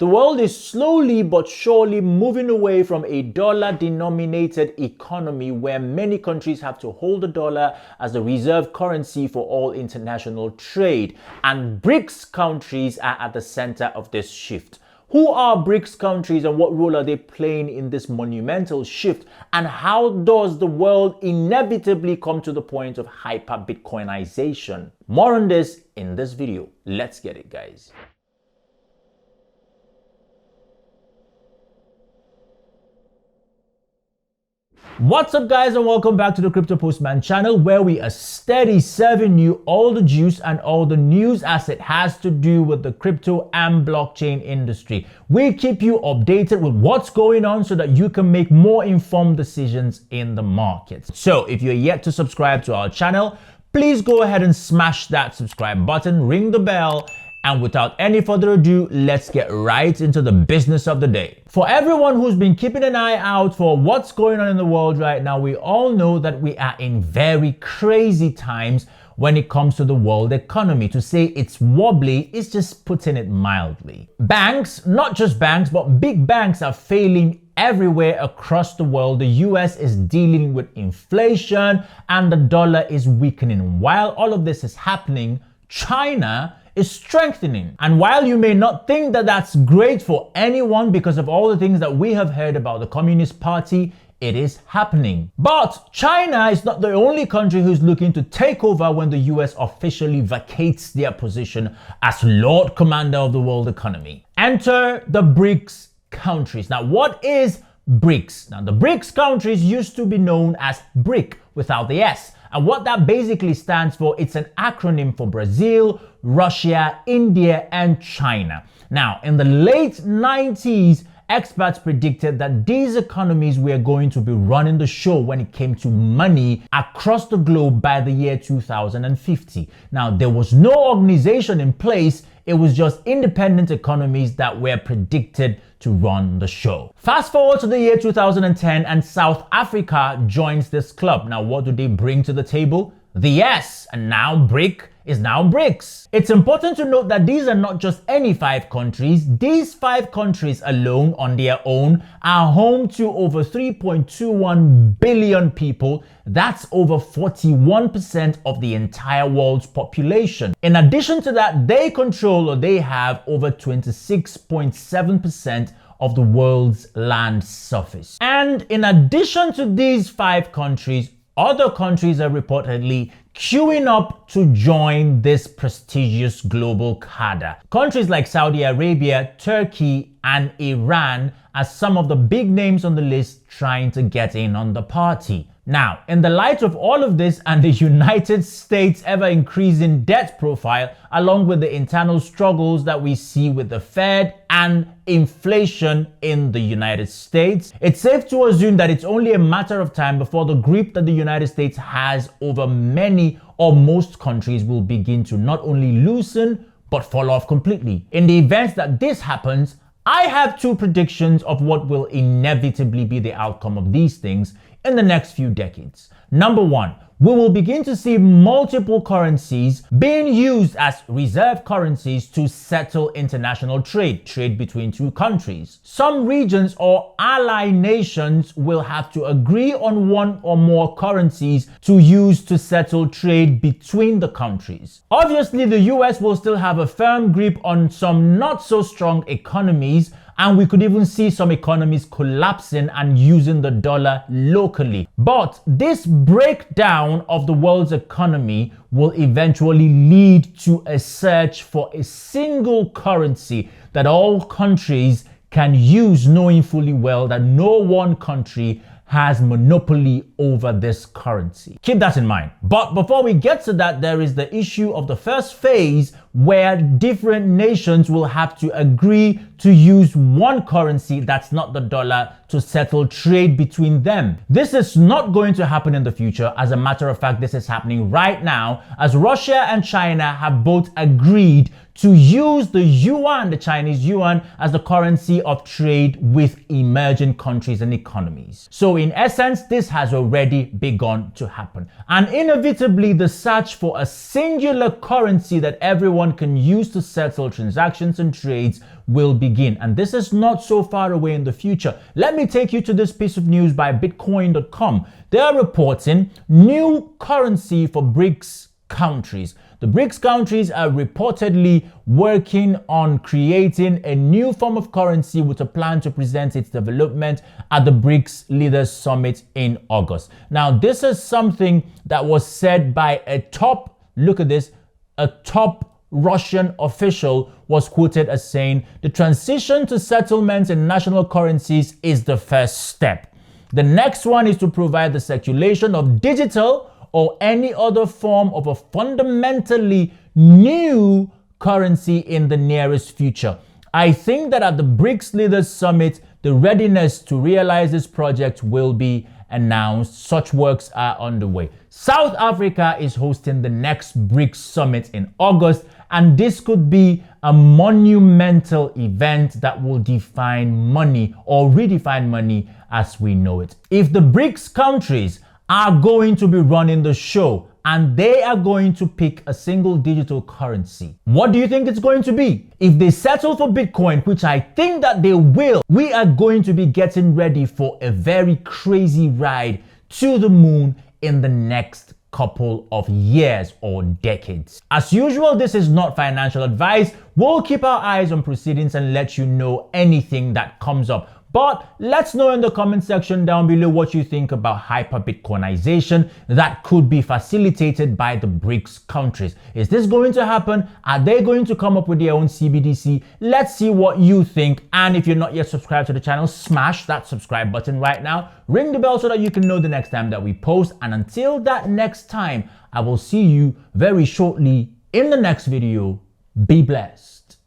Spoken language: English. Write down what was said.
The world is slowly but surely moving away from a dollar-denominated economy where many countries have to hold the dollar as the reserve currency for all international trade. And BRICS countries are at the center of this shift. Who are BRICS countries and what role are they playing in this monumental shift? And how does the world inevitably come to the point of hyper-bitcoinization? More on this in this video. Let's get it, guys. What's up, guys, and welcome back to the Crypto Postman channel, where we are steady serving you all the juice and all the news as it has to do with the crypto and blockchain industry. We keep you updated with what's going on so that you can make more informed decisions in the markets. So if you're yet to subscribe to our channel, please go ahead and smash that subscribe button, ring the bell, and without any further ado, let's get right into the business of the day. For everyone who's been keeping an eye out for what's going on in the world right now, we all know that we are in very crazy times when it comes to the world economy. To say it's wobbly is just putting it mildly. Banks, not just banks, but big banks are failing everywhere across the world. The US is dealing with inflation and the dollar is weakening. While all of this is happening, China is strengthening. And while you may not think that that's great for anyone because of all the things that we have heard about the Communist Party, it is happening. But China is not the only country who's looking to take over when the US officially vacates their position as Lord Commander of the world economy. Enter the BRICS countries. Now, what is BRICS? Now, the BRICS countries used to be known as BRIC without the S. And what that basically stands for, it's an acronym for Brazil, Russia, India, and China. Now, in the late 90s, experts predicted that these economies were going to be running the show when it came to money across the globe by the year 2050. Now, there was no organization in place. It was just independent economies that were predicted to run the show. Fast forward to the year 2010 and South Africa joins this club. Now, what do they bring to the table? The S, and now BRIC is now BRICS. It's important to note that these are not just any 5 countries. These 5 countries alone on their own are home to over 3.21 billion people. That's over 41% of the entire world's population. In addition to that, they control, or they have, over 26.7% of the world's land surface. And in addition to these 5 countries, other countries are reportedly queuing up to join this prestigious global cadre. Countries like Saudi Arabia, Turkey, and Iran are some of the big names on the list trying to get in on the party. Now, in the light of all of this and the United States' ever-increasing debt profile, along with the internal struggles that we see with the Fed and inflation in the United States, it's safe to assume that it's only a matter of time before the grip that the United States has over many or most countries will begin to not only loosen, but fall off completely. In the event that this happens, I have 2 predictions of what will inevitably be the outcome of these things in the next few decades. Number 1, we will begin to see multiple currencies being used as reserve currencies to settle international trade between 2 countries. Some regions or ally nations will have to agree on 1 or more currencies to use to settle trade between the countries. Obviously, the US will still have a firm grip on some not so strong economies, and we could even see some economies collapsing and using the dollar locally. But this breakdown of the world's economy will eventually lead to a search for a single currency that all countries can use, knowing fully well that no one country has monopoly over this currency. Keep that in mind. But before we get to that, there is the issue of the first phase where different nations will have to agree to use one currency that's not the dollar to settle trade between them. This is not going to happen in the future. As a matter of fact, this is happening right now, as Russia and China have both agreed to use the yuan, the Chinese yuan, as the currency of trade with emerging countries and economies. So in essence, this has already begun to happen. And inevitably, the search for a singular currency that everyone everyone can use to settle transactions and trades will begin. And this is not so far away in the future. Let me take you to this piece of news by bitcoin.com. They are reporting new currency for Brics countries. The Brics countries are reportedly working on creating a new form of currency with a plan to present its development at the Brics Leaders Summit in August. Now, this is something that was said by a top Russian official was quoted as saying, the transition to settlements in national currencies is the first step. The next one is to provide the circulation of digital or any other form of a fundamentally new currency in the nearest future. I think that at the Brics Leaders Summit, the readiness to realize this project will be announced. Such works are underway. South Africa is hosting the next Brics Summit in August, and this could be a monumental event that will define money or redefine money as we know it. If the Brics countries are going to be running the show and they are going to pick a single digital currency, what do you think it's going to be? If they settle for Bitcoin, which I think that they will, we are going to be getting ready for a very crazy ride to the moon in the next couple of years or decades. As usual, this is not financial advice. We'll keep our eyes on proceedings and let you know anything that comes up. But let's know in the comment section down below what you think about hyper-Bitcoinization that could be facilitated by the Brics countries. Is this going to happen? Are they going to come up with their own CBDC? Let's see what you think. And if you're not yet subscribed to the channel, smash that subscribe button right now. Ring the bell so that you can know the next time that we post. And until that next time, I will see you very shortly in the next video. Be blessed.